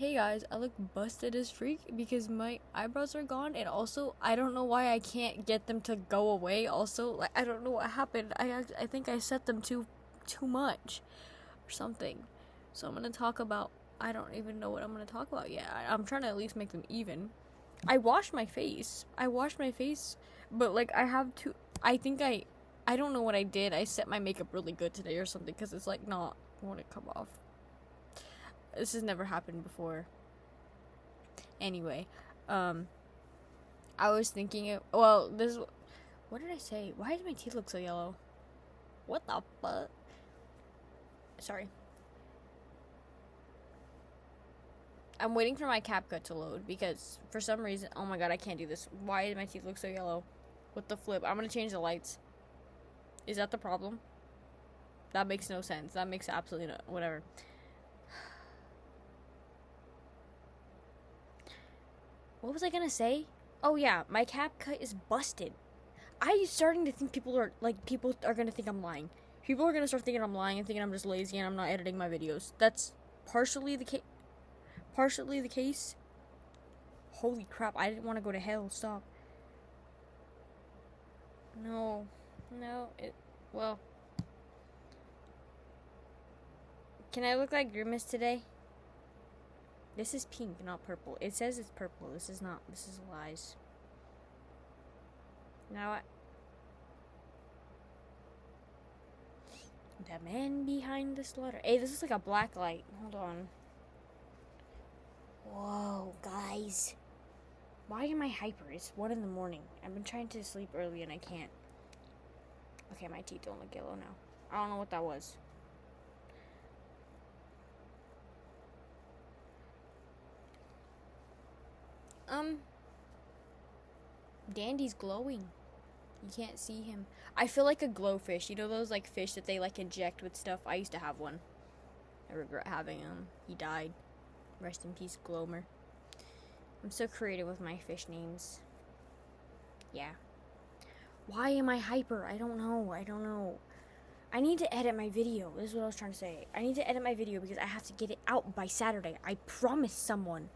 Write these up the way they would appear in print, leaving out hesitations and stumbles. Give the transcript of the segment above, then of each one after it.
hey guys, I look busted as freak because my eyebrows are gone, and also I don't know why I can't get them to go away. Also, like, I don't know what happened. I think I set them too much or something. So I'm gonna talk about. I don't even know what I'm gonna talk about yet. I'm trying to at least make them even. I washed my face. But like I have to. I think I don't know what I did. I set my makeup really good today or something because it's like not want to come off. This has never happened before. Anyway, I was thinking. What did I say? Why does my teeth look so yellow? What the fuck? Sorry. I'm waiting for my CapCut to load because for some reason, oh my god, I can't do this. Why do my teeth look so yellow? What the flip? I'm gonna change the lights. Is that the problem? That makes no sense. That makes absolutely no, whatever. What was I gonna say? Oh yeah, my CapCut is busted. I'm starting to think people are gonna think I'm lying. People are gonna start thinking I'm lying and thinking I'm just lazy and I'm not editing my videos. That's partially the case. Holy crap, I didn't want to go to hell. Stop. No, well. Can I look like Grimace today? This is pink, not purple. It says it's purple. This is not. This is lies. Now the man behind the slaughter. Hey, this is like a black light. Hold on. Whoa, guys. Why am I hyper? It's 1 in the morning. I've been trying to sleep early and I can't. Okay, my teeth don't look yellow now. I don't know what that was. Dandy's glowing. You can't see him. I feel like a glowfish. You know those like fish that they like inject with stuff? I used to have one. I regret having him. He died. Rest in peace, Glomer. I'm so creative with my fish names. Yeah. Why am I hyper? I don't know. I need to edit my video. This is what I was trying to say. I need to edit my video because I have to get it out by Saturday. I promised someone.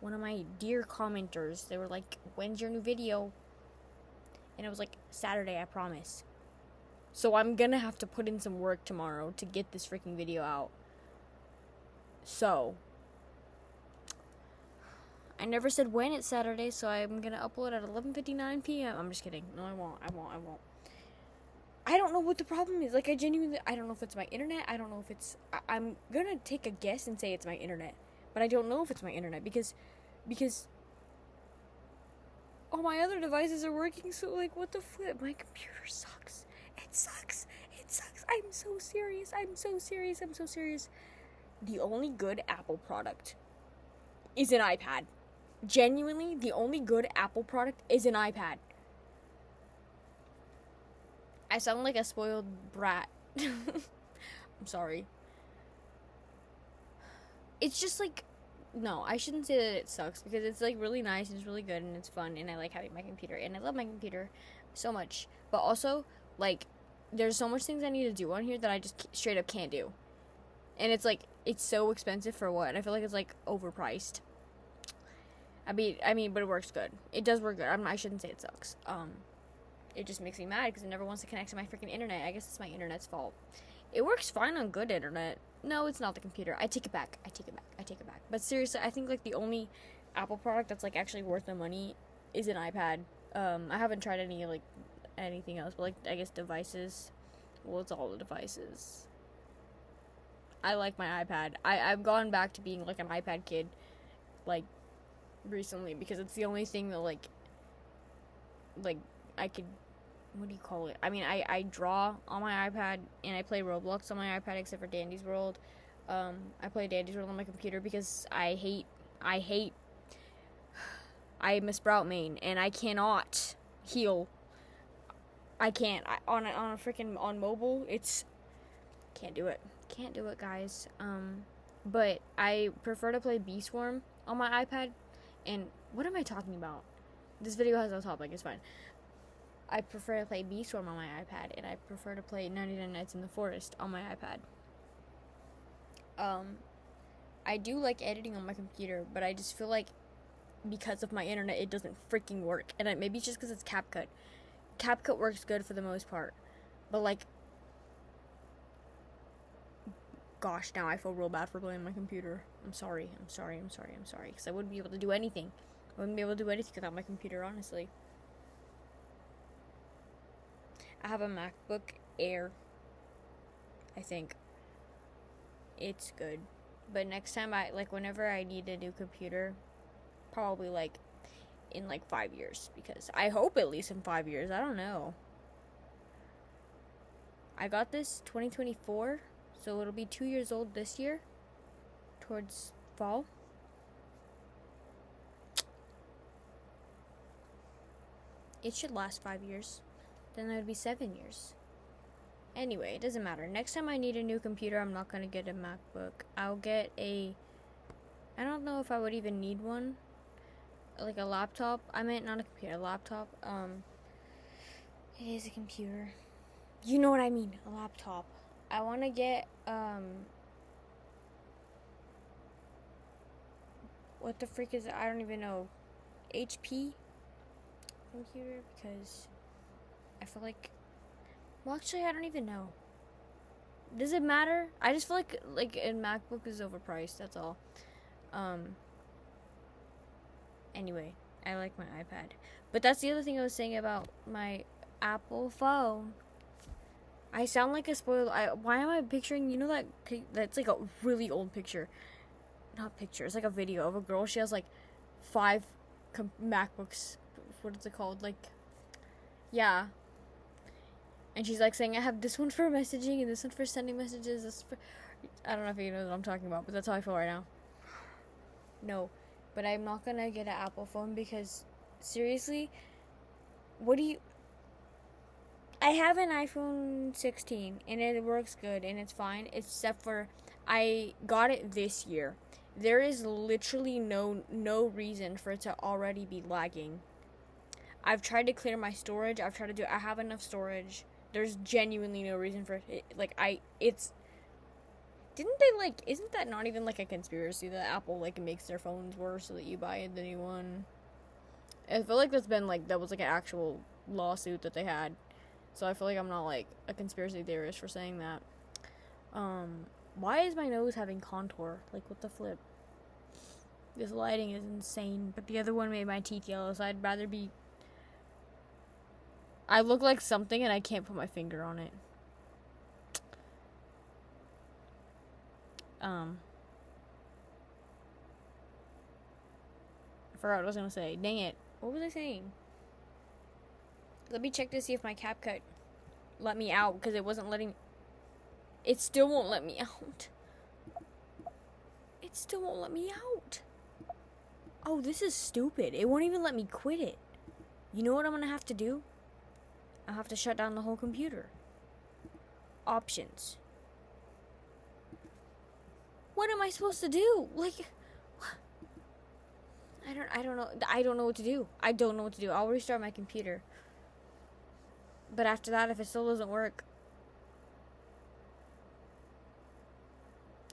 One of my dear commenters. They were like, when's your new video? And it was like, Saturday, I promise. So I'm gonna have to put in some work tomorrow to get this freaking video out. So I never said when it's Saturday, so I'm gonna upload at 11:59 p.m. I'm just kidding. No, I won't. I don't know what the problem is. Like, I don't know if it's my internet. I don't know if it's... I'm gonna take a guess and say it's my internet. But I don't know if it's my internet because all my other devices are working, so, like, what the flip? My computer sucks. It sucks. I'm so serious. The only good Apple product is an iPad. Genuinely, the only good Apple product is an iPad. I sound like a spoiled brat. I'm sorry. It's just like... No, I shouldn't say that it sucks because it's like really nice and it's really good and it's fun and I like having my computer and I love my computer so much. But also, like, there's so much things I need to do on here that I just straight up can't do. And it's like, it's so expensive for what? I feel like it's like overpriced. I mean, but it works good. It does work good. I shouldn't say it sucks. It just makes me mad because it never wants to connect to my freaking internet. I guess it's my internet's fault. It works fine on good internet. No, it's not the computer. I take it back. But seriously, I think like the only Apple product that's like actually worth the money is an iPad. I haven't tried anything else, but like I guess devices. Well, it's all the devices. I like my iPad. I've gone back to being like an iPad kid, like recently because it's the only thing that like I could. What do you call it? I mean, I draw on my iPad and I play Roblox on my iPad except for Dandy's World. I play Dandy's World on my computer because I'm a Sprout main and I cannot heal. I can't. On mobile, can't do it, guys. But I prefer to play Bee Swarm on my iPad. And what am I talking about? This video has no topic, it's fine. I prefer to play Bee Swarm on my iPad, and I prefer to play 99 Nights in the Forest on my iPad. I do like editing on my computer, but I just feel like because of my internet, it doesn't freaking work. And maybe it's just because it's CapCut. CapCut works good for the most part. But, like, gosh, now I feel real bad for blaming my computer. I'm sorry. Because I wouldn't be able to do anything. I wouldn't be able to do anything without my computer, honestly. I have a MacBook Air. I think. It's good. But next time whenever I need a new computer, probably, like, in, like, 5 years. Because I hope at least in 5 years. I don't know. I got this 2024, so it'll be 2 years old this year. Towards fall. It should last 5 years. Then that would be 7 years. Anyway, it doesn't matter. Next time I need a new computer, I'm not going to get a MacBook. I'll get I don't know if I would even need one. Like a laptop. I meant not a computer, a laptop. It is a computer. You know what I mean, a laptop. I want to get, what the freak is it? I don't even know. HP computer, because I feel like, well, actually, I don't even know. Does it matter? I just feel like a MacBook is overpriced, that's all. Anyway, I like my iPad. But that's the other thing I was saying about my Apple phone. I sound like a spoiled. Why am I picturing? You know that that's like a really old picture. Not picture. It's like a video of a girl. She has like 5 MacBooks. What is it called? Like, yeah. And she's like saying, I have this one for messaging and this one for sending messages. This for, I don't know if you know what I'm talking about, but that's how I feel right now. No, but I'm not gonna get an Apple phone because seriously, what do you? I have an iPhone 16 and it works good and it's fine, except for I got it this year. There is literally no reason for it to already be lagging. I've tried to clear my storage. I have enough storage. There's genuinely no reason for it. Isn't that not even like a conspiracy that Apple like makes their phones worse so that you buy the new one? I feel like that was like an actual lawsuit that they had. So I feel like I'm not like a conspiracy theorist for saying that. Why is my nose having contour? Like, what the flip? This lighting is insane. But the other one made my teeth yellow, so I'd rather be... I look like something and I can't put my finger on it. I forgot what I was gonna say. Dang it. What was I saying? Let me check to see if my CapCut let me out, because it wasn't letting... It still won't let me out. It still won't let me out. Oh, this is stupid. It won't even let me quit it. You know what I'm gonna have to do? I'll have to shut down the whole computer. Options. What am I supposed to do? Like... I don't know. I don't know what to do. I don't know what to do. I'll restart my computer. But after that, if it still doesn't work,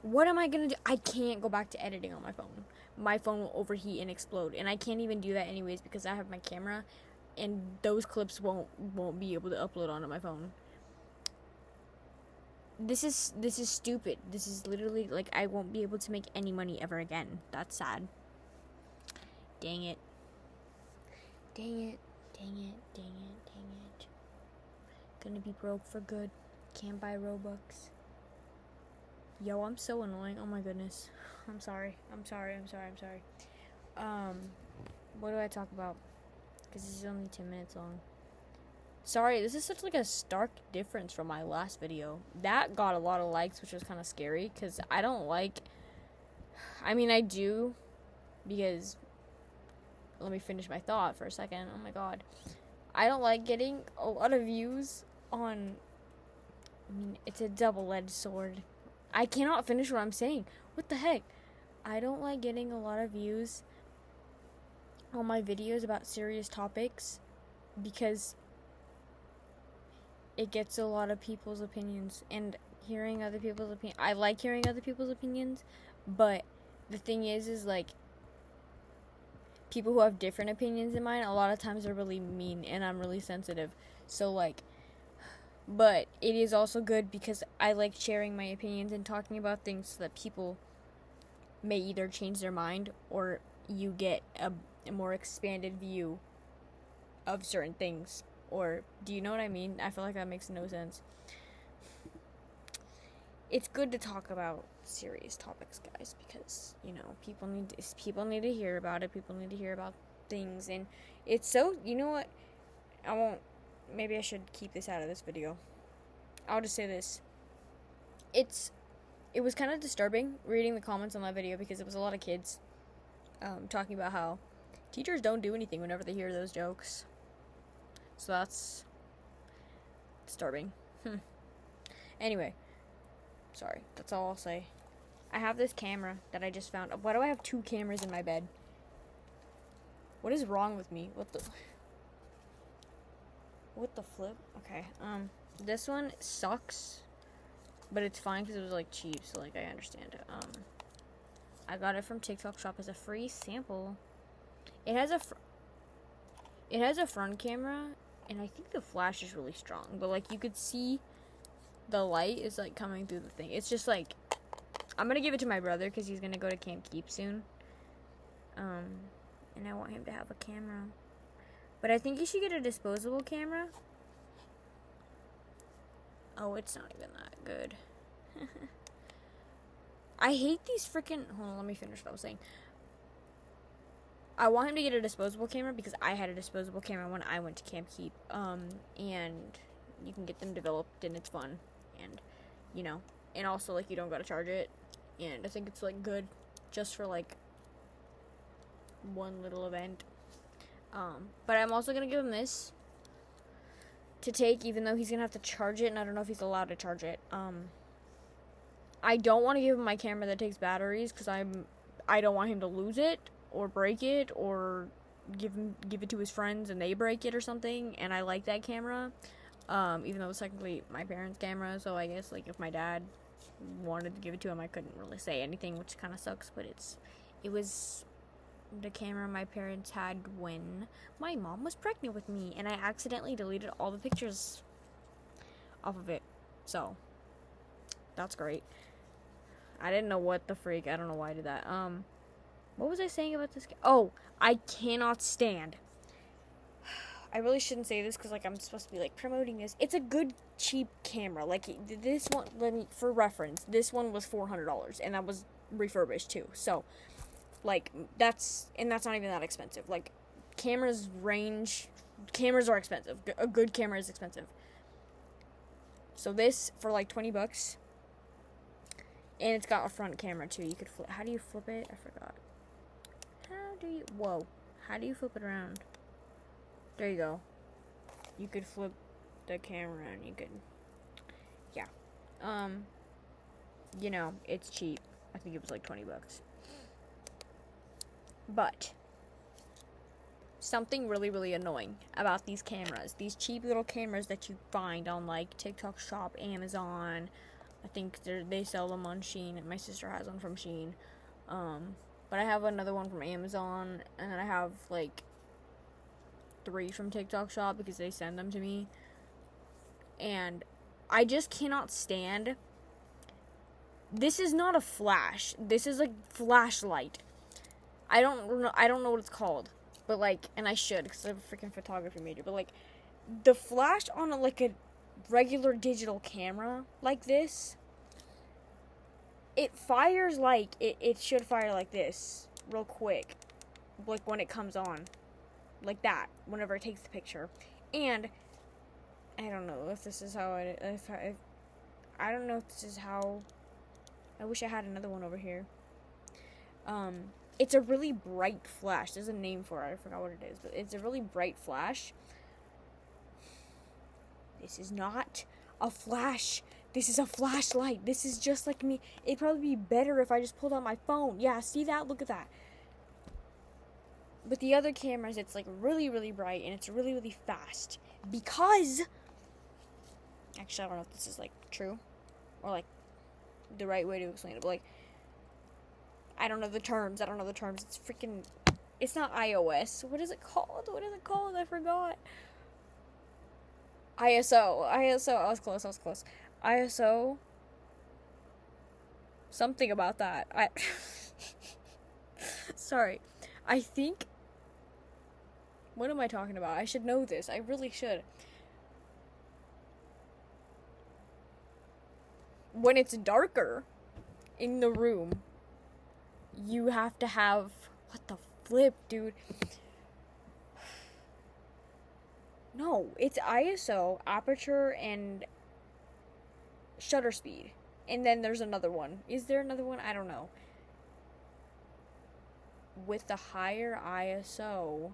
what am I gonna do? I can't go back to editing on my phone. My phone will overheat and explode, and I can't even do that anyways because I have my camera, and those clips won't be able to upload onto my phone. This is stupid. This is literally like I won't be able to make any money ever again. That's sad. Dang it. Dang it. Dang it. Dang it. Dang it. Gonna be broke for good. Can't buy Robux. Yo, I'm so annoying. Oh my goodness. I'm sorry. What do I talk about? Because this is only 10 minutes long. Sorry, this is such like a stark difference from my last video. That got a lot of likes, which was kind of scary. Because I don't like... I mean, I do. Because... Let me finish my thought for a second. Oh my god. I don't like getting a lot of views on... I mean, it's a double-edged sword. I cannot finish what I'm saying. What the heck? I don't like getting a lot of views on my videos about serious topics because it gets a lot of people's opinions. And hearing other people's opinions... I like hearing other people's opinions, but the thing is like, people who have different opinions than mine, a lot of times are really mean, and I'm really sensitive. So, like, but it is also good because I like sharing my opinions and talking about things so that people may either change their mind or you get a more expanded view of certain things. Or, do you know what I mean? I feel like that makes no sense. It's good to talk about serious topics, guys, because, you know, people need to hear about it. People need to hear about things, and it's so, you know what? Maybe I should keep this out of this video. I'll just say this. It was kind of disturbing reading the comments on that video because it was a lot of kids talking about how teachers don't do anything whenever they hear those jokes. So that's disturbing. Anyway, sorry, that's all I'll say. I have this camera that I just found. Why do I have 2 cameras in my bed? What is wrong with me? What the flip? Okay, this one sucks, but it's fine because it was, like, cheap, so, like, I understand it. I got it from TikTok Shop as a free sample. It has a front camera, and I think the flash is really strong, but, like, you could see the light is, like, coming through the thing. It's just, like, I'm gonna give it to my brother because he's gonna go to Camp Keep soon. And I want him to have a camera. But I think you should get a disposable camera. Oh, it's not even that good. I hate these freaking... Hold on, let me finish what I was saying. I want him to get a disposable camera because I had a disposable camera when I went to Camp Keep. And you can get them developed and it's fun. And, you know, and also, like, you don't gotta charge it. And I think it's, like, good just for, like, one little event. But I'm also gonna give him this to take, even though he's gonna have to charge it, and I don't know if he's allowed to charge it. I don't want to give him my camera that takes batteries, because I don't want him to lose it, or break it, or give it to his friends and they break it or something, and I like that camera, even though it's technically my parents' camera, so I guess, like, if my dad wanted to give it to him, I couldn't really say anything, which kind of sucks, but it was the camera my parents had when my mom was pregnant with me, and I accidentally deleted all the pictures off of it, so that's great. I didn't know what the freak, I don't know why I did that. What was I saying about this? Oh, I cannot stand. I really shouldn't say this because, like, I'm supposed to be, like, promoting this. It's a good, cheap camera. Like, this one, for reference, this one was $400, and that was refurbished, too. So, like, that's not even that expensive. Like, cameras are expensive. A good camera is expensive. So this, for, like, $20, and it's got a front camera, too. You could flip, how do you flip it? I forgot. How do you flip it around? There you go. You could flip the camera and you could, yeah. You know, it's cheap. I think it was like $20. But something really, really annoying about these cameras, these cheap little cameras that you find on, like, TikTok Shop, Amazon. I think they sell them on Shein. My sister has one from Shein. But I have another one from Amazon, and then I have, like, 3 from TikTok Shop because they send them to me. And I just cannot stand. This is not a flash. This is a flashlight. I don't know what it's called. But, like, and I should because I'm a freaking photography major. But, like, the flash on a regular digital camera like this, it fires like it should fire like this real quick, like when it comes on, like that whenever it takes the picture. And I don't know if this is how I don't know if this is how. I wish I had another one over here. It's a really bright flash. There's a name for it. I forgot what it is, but it's a really bright flash. This is not a flash. This is a flashlight. This is just like me. It'd probably be better if I just pulled out my phone. Yeah, see that? Look at that. But the other cameras, it's, like, really, really bright, and it's really, really fast. Because, actually, I don't know if this is, like, true, or, like, the right way to explain it, but, like, I don't know the terms. It's freaking, it's not iOS. What is it called? I forgot. ISO. I was close. ISO. Something about that. Sorry. I think, what am I talking about? I should know this. I really should. When it's darker in the room, you have to have, what the flip, dude? No, it's ISO, aperture, and shutter speed. And then there's another one. Is there another one? I don't know. With the higher ISO,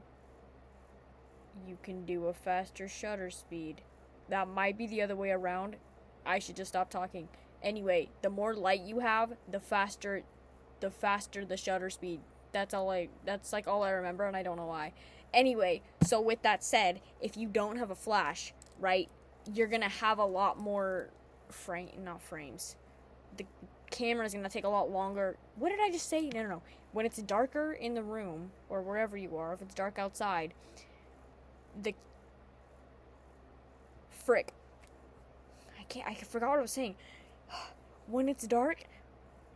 you can do a faster shutter speed. That might be the other way around. I should just stop talking. Anyway, the more light you have, the faster the shutter speed. That's like all I remember, and I don't know why. Anyway, so with that said, if you don't have a flash, right, you're gonna have a lot more frames. The camera's gonna take a lot longer. What did I just say? No. When it's darker in the room, or wherever you are, if it's dark outside, I forgot what I was saying. When it's dark,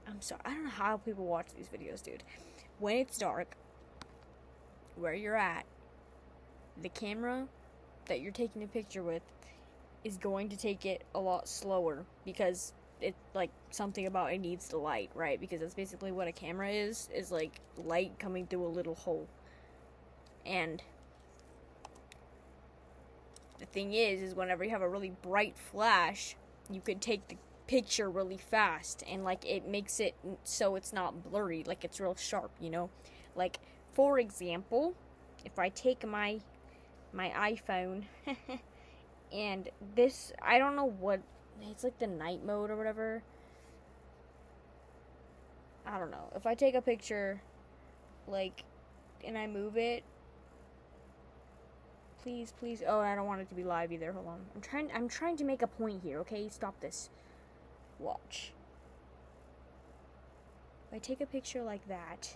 I'm sorry, I don't know how people watch these videos, dude. When it's dark, where you're at, the camera that you're taking a picture with is going to take it a lot slower, because it's like something about it needs the light, right? Because that's basically what a camera is like light coming through a little hole. And the thing is whenever you have a really bright flash, you could take the picture really fast, and like it makes it so it's not blurry, like it's real sharp, you know? Like, for example, if I take my iPhone and this, I don't know what, it's like the night mode or whatever. I don't know. If I take a picture, like, and I move it, please, oh, I don't want it to be live either, hold on. I'm trying to make a point here, okay? Stop this. Watch. If I take a picture like that,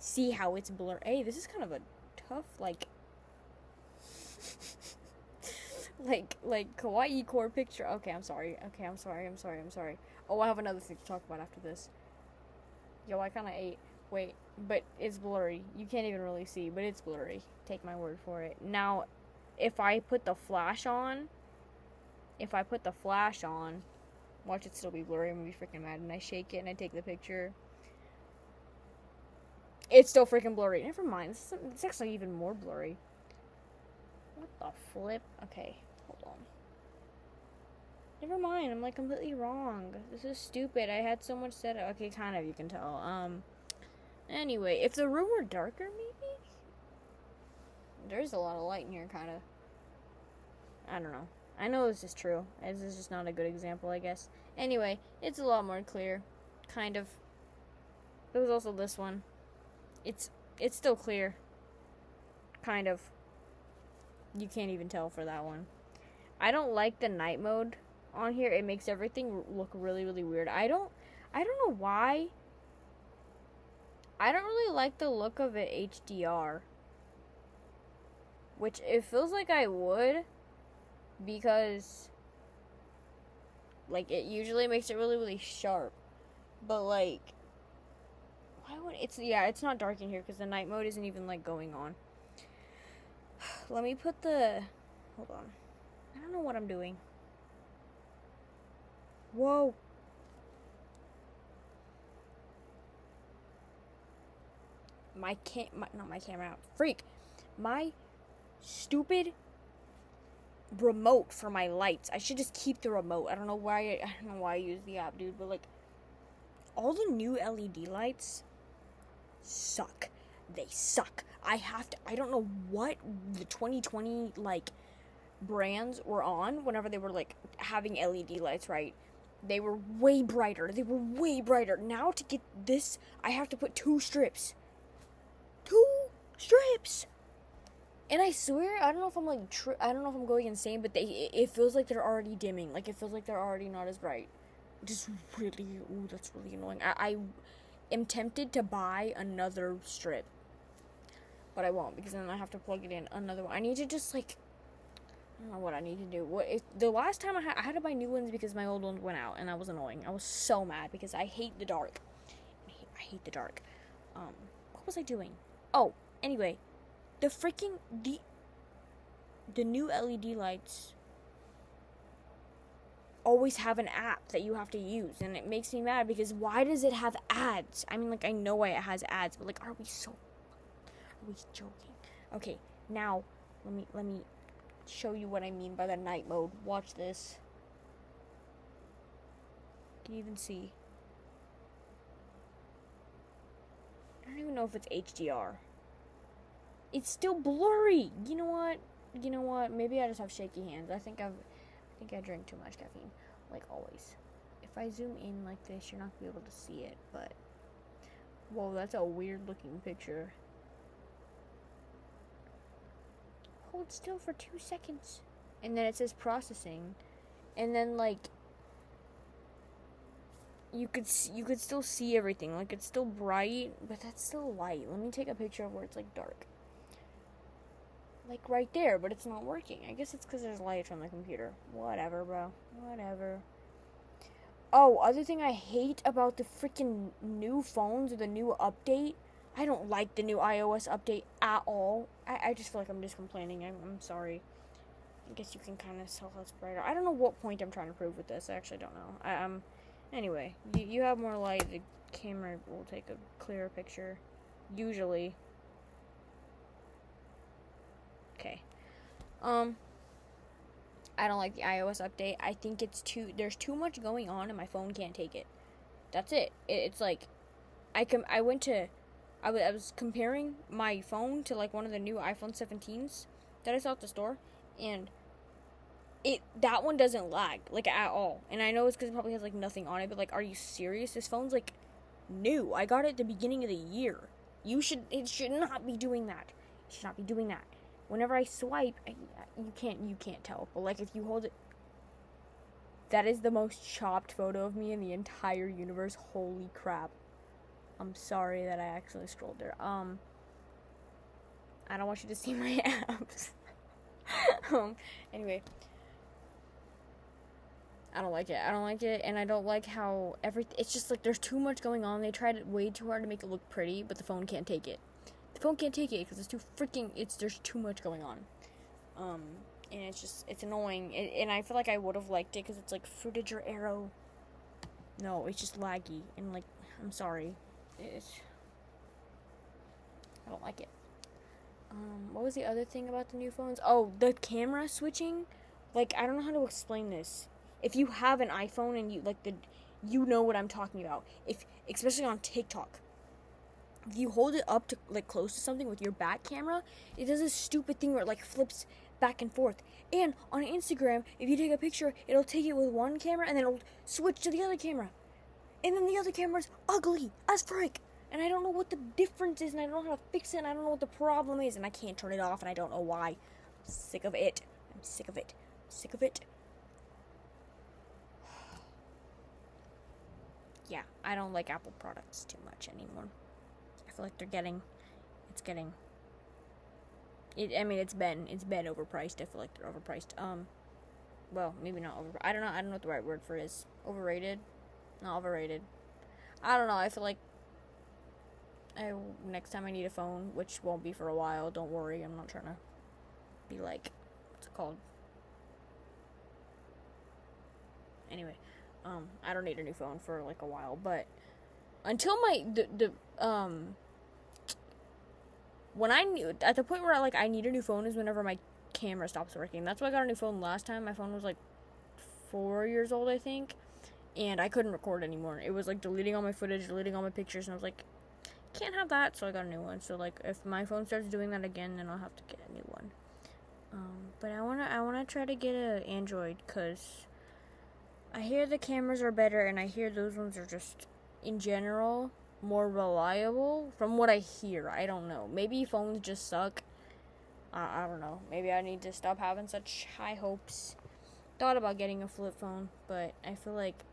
see how it's blurred. Hey, this is kind of a tough, like kawaii core picture. Okay, I'm sorry. Oh, I have another thing to talk about after this. Yo, I kind of ate. Wait, but it's blurry. You can't even really see, but it's blurry. Take my word for it. Now, if I put the flash on, watch it still be blurry. I'm gonna be freaking mad. And I shake it and I take the picture. It's still freaking blurry. Never mind. It's actually even more blurry. What the flip? Okay, hold on. Never mind. I'm like completely wrong. This is stupid. I had so much set up. Okay, kind of. You can tell. Anyway, if the room were darker, maybe. There's a lot of light in here, kind of. I don't know. I know this is true. This is just not a good example, I guess. Anyway, it's a lot more clear. Kind of. There was also this one. It's still clear. Kind of. You can't even tell for that one. I don't like the night mode on here. It makes everything look really, really weird. I don't know why. I don't really like the look of it HDR. Which it feels like I would, because like it usually makes it really, really sharp. But like, why would it's not dark in here because the night mode isn't even like going on. Let me put the, hold on. I don't know what I'm doing. Whoa. Not my camera. Freak. My stupid remote for my lights. I should just keep the remote. I don't know why I use the app, dude, but like all the new LED lights suck. They suck. I don't know what the 2020 like brands were on whenever they were like having LED lights, right? They were way brighter. Now to get this, I have to put 2 strips. 2 strips. And I swear, I don't know if I'm like I don't know if I'm going insane, but it feels like they're already dimming. Like it feels like they're already not as bright. Just really, that's really annoying. am tempted to buy another strip. But I won't, because then I have to plug it in another one. I need to just, like, I don't know what I need to do. The last time I had to buy new ones because my old ones went out, and that was annoying. I was so mad because I hate the dark. I hate the dark. What was I doing? Oh, anyway, the new LED lights always have an app that you have to use, and it makes me mad because why does it have ads? I mean, like, I know why it has ads, but like, are we joking? Okay, now let me show you what I mean by the night mode. Watch this. Can you even see? I don't even know if it's HDR. It's still blurry. You know what? Maybe I just have shaky hands. I think I drink too much caffeine, like always. If I zoom in like this, you're not gonna be able to see it, but whoa, that's a weird looking picture. Hold still for 2 seconds, and then it says processing, and then like you could still see everything. Like, it's still bright, but that's still light. Let me take a picture of where it's like dark. Like right there, but it's not working. I guess it's because there's light from the computer. Whatever, bro. Whatever. Oh, other thing I hate about the freaking new phones or the new update, I don't like the new iOS update at all. I just feel like I'm just complaining. I'm sorry. I guess you can kind of tell how it's brighter. I don't know what point I'm trying to prove with this. I actually don't know. Anyway, you have more light. The camera will take a clearer picture. Usually. Okay. I don't like the iOS update. I think there's too much going on and my phone can't take it. That's it. It's like, I was comparing my phone to like one of the new iPhone 17s that I saw at the store, and that one doesn't lag, like, at all. And I know it's because it probably has like nothing on it, but like, are you serious? This phone's like new. I got it at the beginning of the year. It should not be doing that. It should not be doing that. Whenever I swipe, you can't tell, but like, if you hold it, that is the most chopped photo of me in the entire universe. Holy crap. I'm sorry that I actually scrolled there. I don't want you to see my abs. Anyway. I don't like it, and I don't like how it's just like there's too much going on. They tried way too hard to make it look pretty, but the phone can't take it. The phone can't take it because there's too much going on. And it's annoying. And I feel like I would have liked it because it's like footage or arrow. No, it's just laggy, and like, I'm sorry. I don't like it. What was the other thing about the new phones? Oh, the camera switching. Like, I don't know how to explain this. If you have an iPhone and you know what I'm talking about. Especially on TikTok. If you hold it up to, like, close to something with your back camera, it does this stupid thing where it, like, flips back and forth. And on Instagram, if you take a picture, it'll take it with one camera and then it'll switch to the other camera. And then the other camera's ugly as frick. And I don't know what the difference is, and I don't know how to fix it, and I don't know what the problem is, and I can't turn it off, and I don't know why. I'm sick of it. I'm sick of it. Sick of it. Yeah, I don't like Apple products too much anymore. I feel like it's been overpriced. I feel like they're overpriced. Well, maybe not overpriced. I don't know what the right word for it is. Overrated? Not overrated. I don't know, I feel like next time I need a phone, which won't be for a while, don't worry, I'm not trying to be like, what's it called? Anyway, I don't need a new phone for like a while, but until at the point where I need a new phone is whenever my camera stops working. That's why I got a new phone last time. My phone was like 4 years old, I think, and I couldn't record anymore. It was like deleting all my footage, deleting all my pictures, and I was like, can't have that, so I got a new one. So like, if my phone starts doing that again, then I'll have to get a new one. But I wanna try to get an Android, cause I hear the cameras are better, and I hear those ones are just, in general, more reliable. From what I hear, I don't know. Maybe phones just suck. I don't know. Maybe I need to stop having such high hopes. Thought about getting a flip phone, but I feel like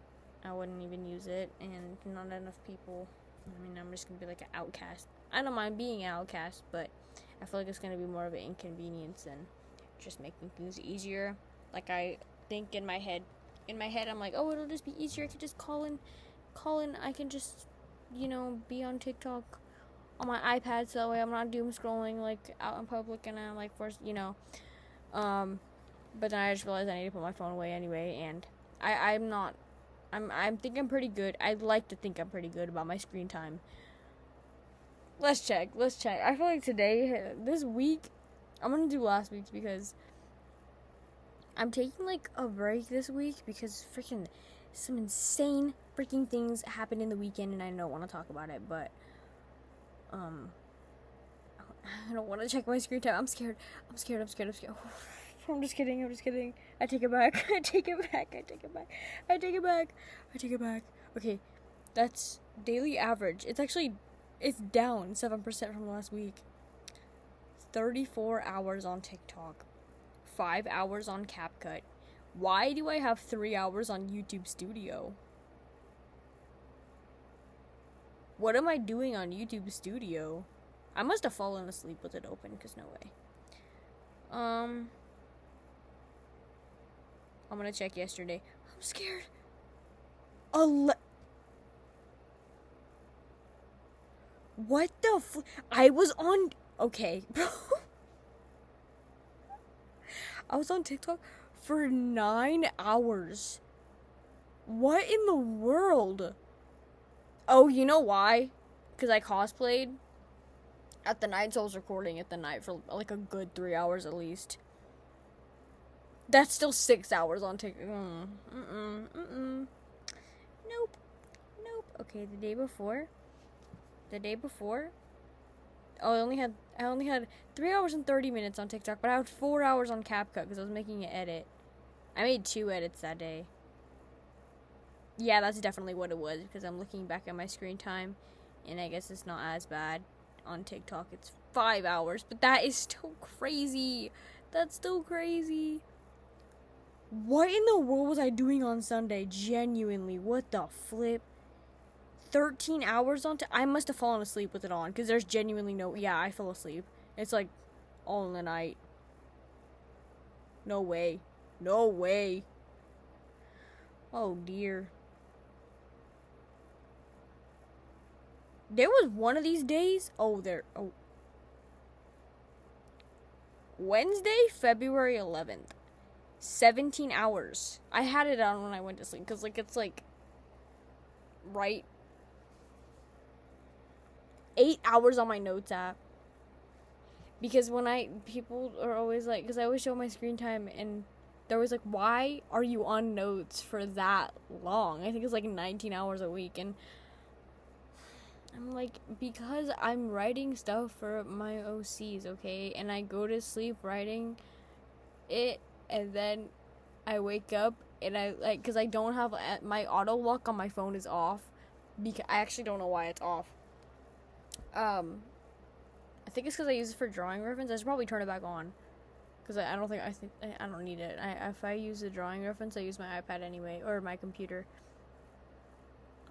I wouldn't even use it, and not enough people I mean, I'm just gonna be like an outcast. I don't mind being an outcast, but I feel like it's gonna be more of an inconvenience than just making things easier. Like, I think in my head, I'm like, oh, it'll just be easier. I can just call in. I can just, be on TikTok on my iPad, so that way I'm not doom scrolling like out in public, and I'm like forced, But then I just realized I need to put my phone away anyway, and I'm not. I think I'm pretty good. I'd like to think I'm pretty good about my screen time. Let's check. I feel like this week, I'm gonna do last week's because I'm taking like a break this week because freaking some insane freaking things happened in the weekend, and I don't want to talk about it, but I don't want to check my screen time. I'm scared. I'm just kidding. I take it back. Okay, that's daily average. It's down 7% from last week. 34 hours on TikTok. 5 hours on CapCut. Why do I have 3 hours on YouTube Studio? What am I doing on YouTube Studio? I must have fallen asleep with it open, because no way. I'm gonna check yesterday. I'm scared. What the I was on... Okay. I was on TikTok for 9 hours. What in the world? Oh, you know why? Because I cosplayed at the night, so I was recording at the night for like a good 3 hours at least. That's still 6 hours on TikTok. Nope. Okay, the day before. Oh, I only had 3 hours and 30 minutes on TikTok, but I had 4 hours on CapCut because I was making an edit. I made 2 edits that day. Yeah, that's definitely what it was, because I'm looking back at my screen time, and I guess it's not as bad. On TikTok, it's 5 hours, but that is still crazy. That's still crazy. What in the world was I doing on Sunday? Genuinely, what the flip? 13 hours on I must have fallen asleep with it on, because there's genuinely no... Yeah, I fell asleep. It's like all in the night. No way. Oh, dear. There was one of these days... Wednesday, February 11th. 17 hours. I had it on when I went to sleep, because, it's, right... 8 hours on my notes app. Because people are always like... Because I always show my screen time, and they're always like, why are you on notes for that long? I think it's, 19 hours a week, and... I'm like, because I'm writing stuff for my OCs, okay? And I go to sleep writing it, and then I wake up, and because I don't have, my auto lock on my phone is off. Because I actually don't know why it's off. I think it's because I use it for drawing reference. I should probably turn it back on. Because I don't need it. If I use the drawing reference, I use my iPad anyway, or my computer.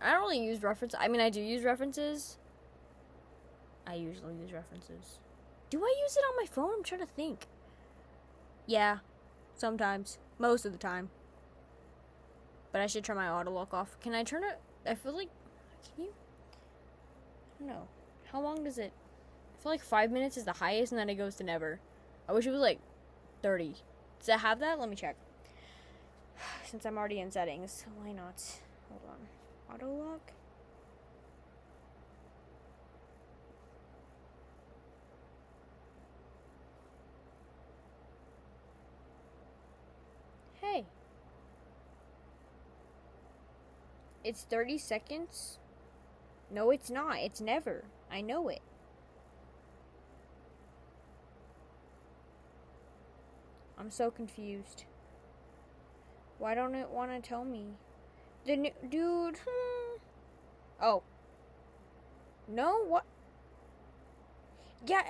I don't really use references. I mean, I do use references. I usually use references. Do I use it on my phone? I'm trying to think. Yeah, sometimes. Most of the time. But I should turn my auto lock off. Can I turn it? I feel like... Can you? I don't know. How long does it... I feel like 5 minutes is the highest, and then it goes to never. I wish it was 30. Does it have that? Let me check. Since I'm already in settings. Why not? Hold on. Auto lock. Hey. It's 30 seconds? No, it's not. It's never. I know it. I'm so confused. Why don't it want to tell me? Dude. Oh. No, what? Yeah,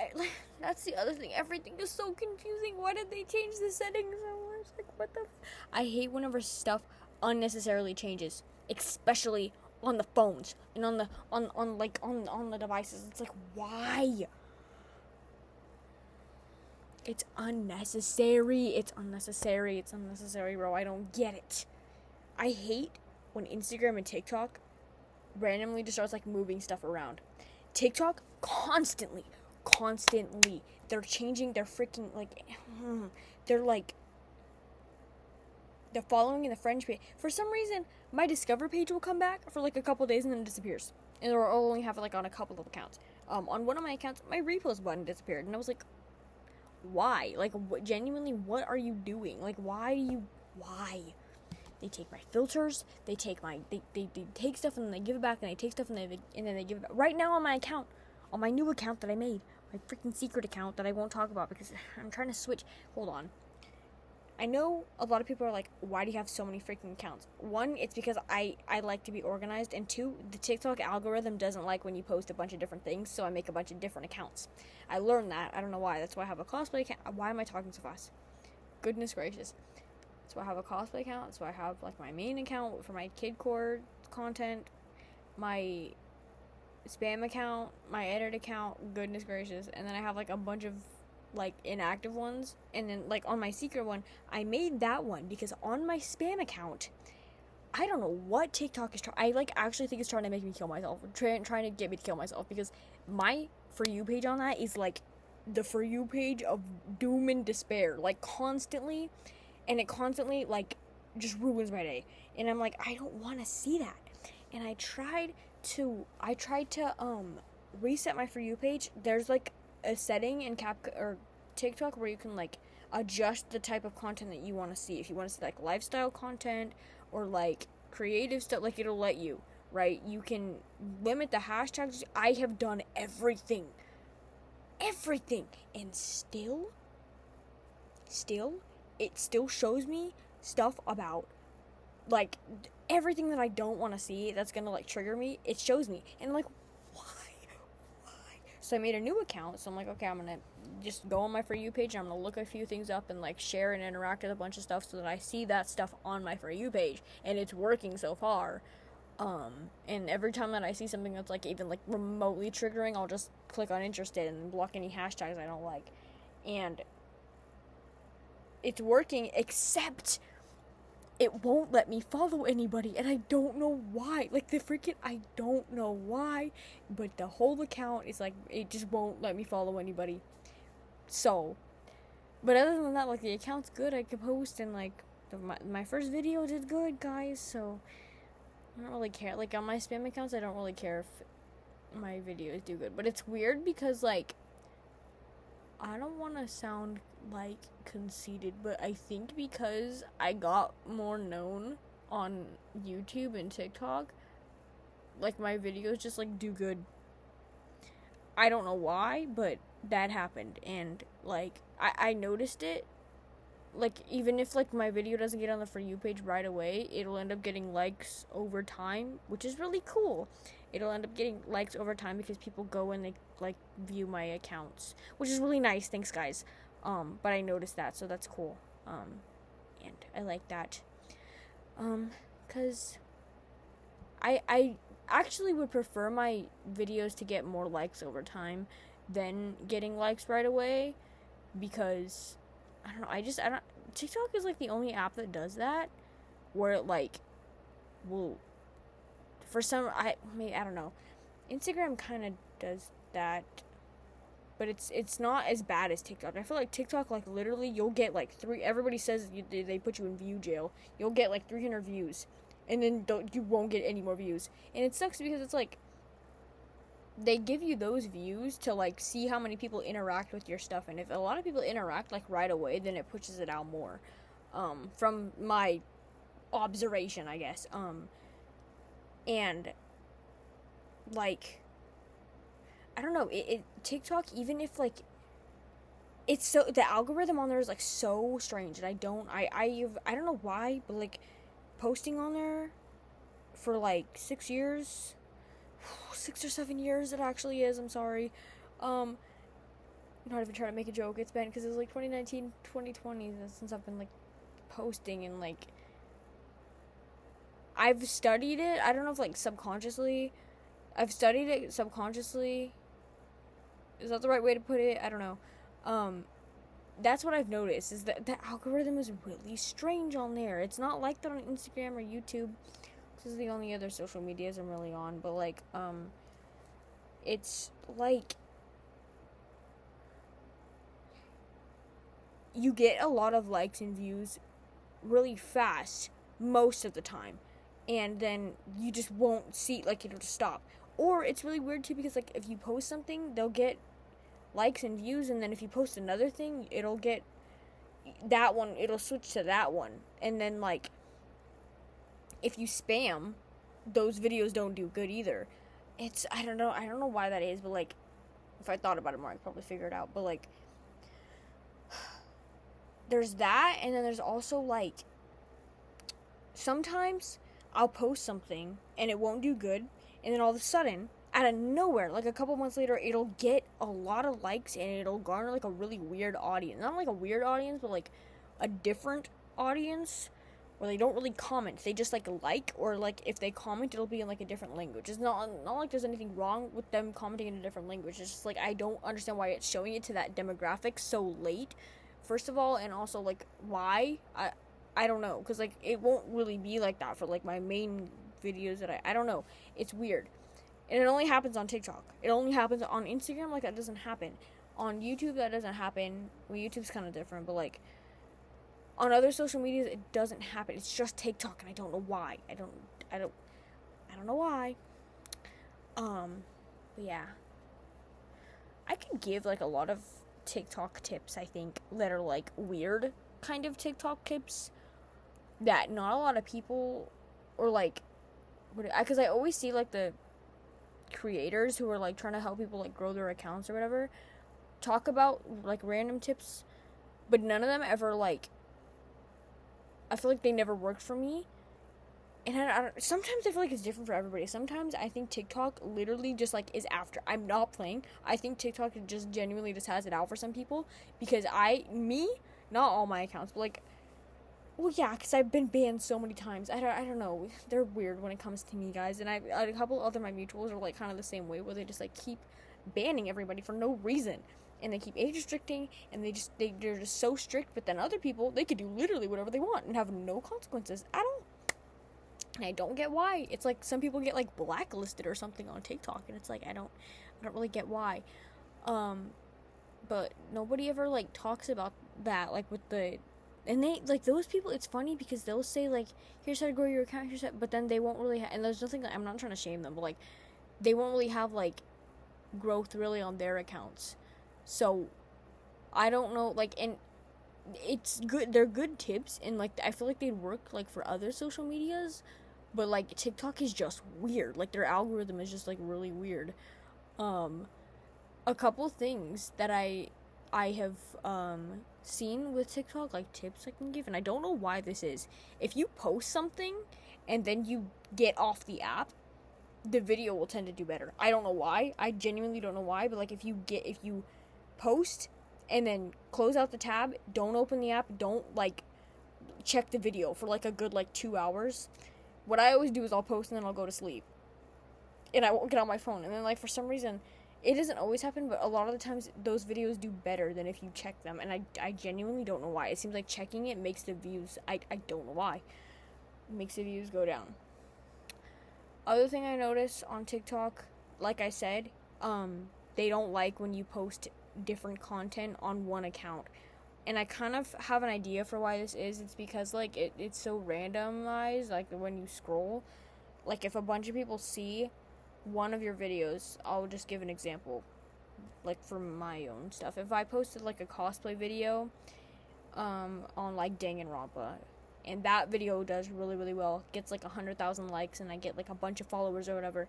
that's the other thing. Everything is so confusing. Why did they change the settings so much? What the? I hate whenever stuff unnecessarily changes. Especially on the phones and on the devices. It's like, why? It's unnecessary. It's unnecessary, bro. I don't get it. I hate when Instagram and TikTok randomly just starts like moving stuff around. TikTok constantly, they're changing their freaking like, they're like, the following and the friend page. For some reason, my Discover page will come back for like a couple days and then it disappears. And I'll only have it like on a couple of accounts. On one of my accounts, my repost button disappeared, and I was like, why? Like, genuinely, what are you doing? Like, why? They take my filters, they take stuff and then they give it back, and they take stuff and then they give it back. Right now on my account, on my new account that I made, my freaking secret account that I won't talk about because I'm trying to switch. Hold on. I know a lot of people are like, why do you have so many freaking accounts? One, it's because I like to be organized, and two, the TikTok algorithm doesn't like when you post a bunch of different things, so I make a bunch of different accounts. I learned that. I don't know why. That's why I have a cosplay account. Why am I talking so fast? Goodness gracious. That's why I have a cosplay account. That's why I have like my main account for my kidcore content, my spam account, my edit account. Goodness gracious. And then I have like a bunch of like inactive ones, and then like on my secret one, I made that one because on my spam account, I don't know what TikTok is trying. I like actually think it's trying to make me kill myself, trying to get me to kill myself, because my For You page on that is like the For You page of doom and despair, like constantly, and it constantly like just ruins my day, and I'm like, I don't want to see that. And I tried to reset my For You page. There's like a setting in capcut or TikTok where you can like adjust the type of content that you want to see. If you want to see like lifestyle content or like creative stuff, like it'll let you, right? You can limit the hashtags. I have done everything, and still it still shows me stuff about like everything that I don't want to see, that's gonna like trigger me. It shows me, and I'm like, why? So I made a new account. So I'm like, okay, I'm gonna just go on my For You page, and I'm gonna look a few things up and like share and interact with a bunch of stuff so that I see that stuff on my For You page, and it's working so far. And every time that I see something that's like even like remotely triggering, I'll just click on interested and block any hashtags I don't like. And it's working, except it won't let me follow anybody, and I don't know why. Like, I don't know why, but the whole account is like, it just won't let me follow anybody. So, but other than that, like, the account's good. I can post, and like, my first video did good, guys, so I don't really care. Like, on my spam accounts, I don't really care if my videos do good, but it's weird because, like, I don't want to sound like conceited, but I think because I got more known on YouTube and TikTok, like my videos just like do good. I don't know why, but that happened, and like I noticed it. Like, even if like my video doesn't get on the For You page right away, it'll end up getting likes over time, which is really cool. It'll end up getting likes over time because people go and they like view my accounts, which is really nice. Thanks, guys. But I noticed that, so that's cool. And I like that. 'Cause I actually would prefer my videos to get more likes over time than getting likes right away, because I don't know, I don't, TikTok is like the only app that does that, where it like will, for some, I don't know, Instagram kind of does that, but it's not as bad as TikTok. I feel like TikTok, like, literally, you'll get like everybody says they put you in view jail. You'll get like 300 views, and then you won't get any more views, and it sucks because it's like, they give you those views to like see how many people interact with your stuff, and if a lot of people interact like right away, then it pushes it out more, from my observation, I guess. And like, I don't know, TikTok, even if like, it's so, the algorithm on there is like so strange, and I don't know why, but like, posting on there for like 6 years, 6 or 7 years it actually is, I'm sorry, I'm not even trying to make a joke, it's been, because it was like 2019, 2020, since I've been like posting, and like, I've studied it. I don't know if like subconsciously. I've studied it subconsciously. Is that the right way to put it? I don't know. That's what I've noticed, is that the algorithm is really strange on there. It's not like that on Instagram or YouTube. This is the only other social medias I'm really on, but like it's like you get a lot of likes and views really fast most of the time, and then you just won't see, like, it'll just stop. Or it's really weird too, because like if you post something, they'll get likes and views, and then if you post another thing, it'll get that one, it'll switch to that one. And then like if you spam, those videos don't do good either. It's I don't know why that is, but like if I thought about it more, I'd probably figure it out. But like there's that, and then there's also like sometimes I'll post something and it won't do good, and then all of a sudden, out of nowhere, like a couple months later, it'll get a lot of likes and it'll garner like a really weird audience. Not like a weird audience, but like a different audience where they don't really comment. They just like, or like if they comment, it'll be in like a different language. It's not like there's anything wrong with them commenting in a different language. It's just like I don't understand why it's showing it to that demographic so late, first of all, and also like why. I don't know, because like it won't really be like that for like my main videos that I don't know. It's weird. And it only happens on TikTok. It only happens on Instagram. Like, that doesn't happen. On YouTube, that doesn't happen. Well, YouTube's kind of different, but like on other social medias, it doesn't happen. It's just TikTok, and I don't know why. I don't know why. But yeah, I could give like a lot of TikTok tips, I think, that are like weird kind of TikTok tips that not a lot of people, or like, because I always see like the creators who are like trying to help people like grow their accounts or whatever talk about like random tips, but none of them ever like, I feel like they never worked for me. And sometimes I feel like it's different for everybody. Sometimes I think TikTok literally just like is after. I'm not playing. I think TikTok just genuinely just has it out for some people, because not all my accounts, but like, well, yeah, because I've been banned so many times. I don't know. They're weird when it comes to me, guys. And a couple other my mutuals are like kind of the same way, where they just like keep banning everybody for no reason, and they keep age restricting, and they're just so strict. But then other people, they could do literally whatever they want and have no consequences at all. And I don't get why. It's like some people get like blacklisted or something on TikTok, and it's like I don't really get why. But nobody ever like talks about that, like with the. And they, like, those people, it's funny because they'll say, like, here's how to grow your account, but then they won't really and there's nothing, I'm not trying to shame them, but, like, they won't really have, like, growth really on their accounts. So, I don't know, like, and it's good, they're good tips, and, like, I feel like they'd work, like, for other social medias, but, like, TikTok is just weird. Like, their algorithm is just, like, really weird. A couple things that I have, seen with TikTok, like tips I can give, and I don't know why this is. If you post something and then you get off the app, the video will tend to do better. I don't know why. I genuinely don't know why, but like if you post and then close out the tab, don't open the app, don't like check the video for like a good like 2 hours. What I always do is I'll post and then I'll go to sleep. And I won't get on my phone. And then like for some reason, it doesn't always happen, but a lot of the times those videos do better than if you check them, and I genuinely don't know why. It seems like checking it makes the views, I don't know why, it makes the views go down. Other thing I notice on TikTok, like I said, they don't like when you post different content on one account. And I kind of have an idea for why this is. It's because like it's so randomized, like when you scroll, like if a bunch of people see one of your videos, I'll just give an example, like for my own stuff. If I posted like a cosplay video on like Danganronpa, and that video does really, really well, gets like 100,000 likes, and I get like a bunch of followers or whatever,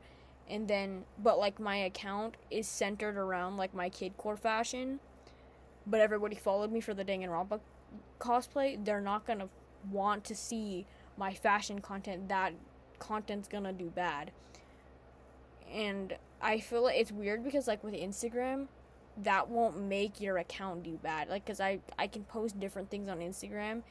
and then, but like my account is centered around like my kidcore fashion, but everybody followed me for the Danganronpa cosplay, they're not gonna want to see my fashion content. That content's gonna do bad. And I feel like it's weird because, like, with Instagram, that won't make your account do bad. Like, because I can post different things on Instagram,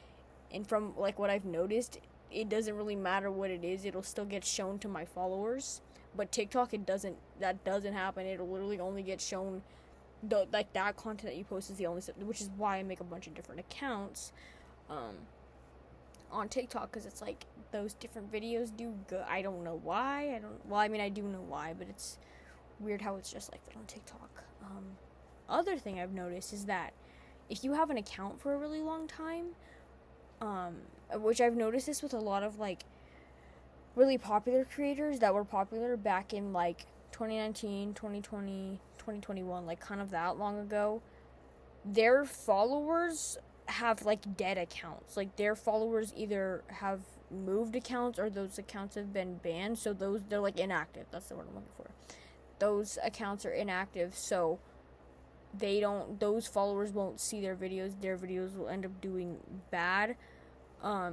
and from, like, what I've noticed, it doesn't really matter what it is, it'll still get shown to my followers. But TikTok, that doesn't happen. It'll literally only get shown, like, that content that you post is the only stuff, which is why I make a bunch of different accounts on TikTok, because it's like those different videos do good. I don't know why. I do know why, but it's weird how it's just like that on TikTok. Other thing I've noticed is that if you have an account for a really long time, which I've noticed this with a lot of like really popular creators that were popular back in like 2019, 2020, 2021, like kind of that long ago, their followers have like dead accounts. Like their followers either have moved accounts or those accounts have been banned, so they're like inactive. That's the word I'm looking for. Those accounts are inactive, so those followers won't see their videos will end up doing bad.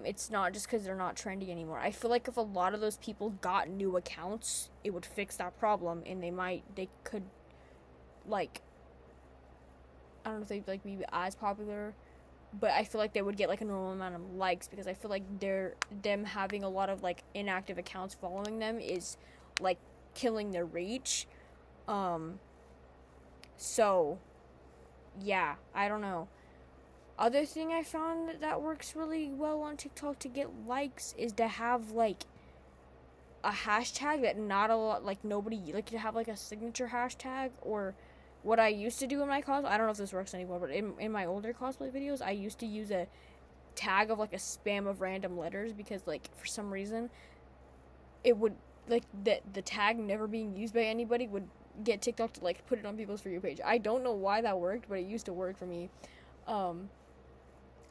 It's not just because they're not trendy anymore. I feel like if a lot of those people got new accounts, it would fix that problem, and they could, like, I don't know if they'd like be as popular, but I feel like they would get like a normal amount of likes, because I feel like them having a lot of like inactive accounts following them is like killing their reach. So yeah, I don't know. Other thing I found that works really well on TikTok to get likes is to have like a hashtag that not a lot, like nobody, like to have like a signature hashtag. Or what I used to do in my cosplay, I don't know if this works anymore, but in my older cosplay videos, I used to use a tag of like a spam of random letters, because like for some reason it would, like, the tag never being used by anybody would get TikTok to like put it on people's For You page. I don't know why that worked, but it used to work for me. I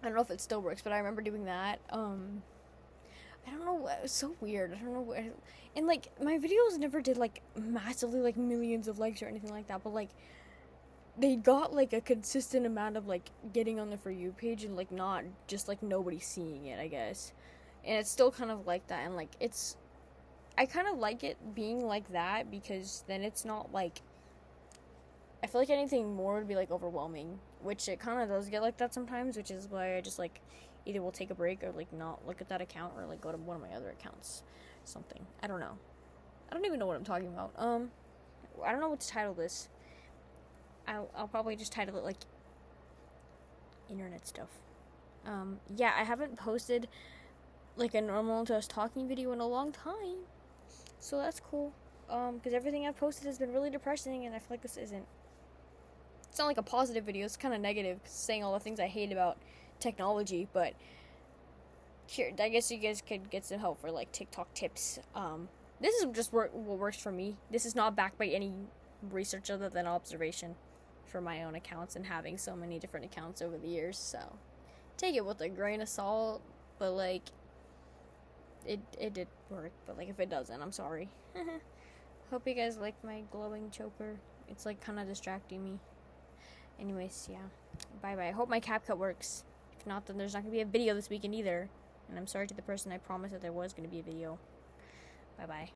don't know if it still works, but I remember doing that. I don't know, it was so weird. I don't know where, and like my videos never did like massively like millions of likes or anything like that, but like they got like a consistent amount of like getting on the For You page, and like not just like nobody seeing it, I guess. And it's still kind of like that, and like I kind of like it being like that, because then it's not like, I feel like anything more would be like overwhelming, which it kind of does get like that sometimes, which is why I just like either will take a break or like not look at that account, or like go to one of my other accounts, something. I don't know. I don't even know what I'm talking about. I don't know what to title this. I'll probably just title it like internet stuff. Yeah, I haven't posted like a normal just talking video in a long time, so that's cool. Because everything I've posted has been really depressing, and I feel like this isn't. It's not like a positive video, it's kind of negative, saying all the things I hate about technology, but here, I guess you guys could get some help for like TikTok tips. This is just what works for me. This is not backed by any research other than observation for my own accounts and having so many different accounts over the years, so take it with a grain of salt, but like it did work, but like if it doesn't, I'm sorry. Hope you guys like my glowing choker. It's like kind of distracting me. Anyways, yeah. Bye-bye. I hope my CapCut works. If not, then there's not going to be a video this weekend either. And I'm sorry to the person I promised that there was going to be a video. Bye-bye.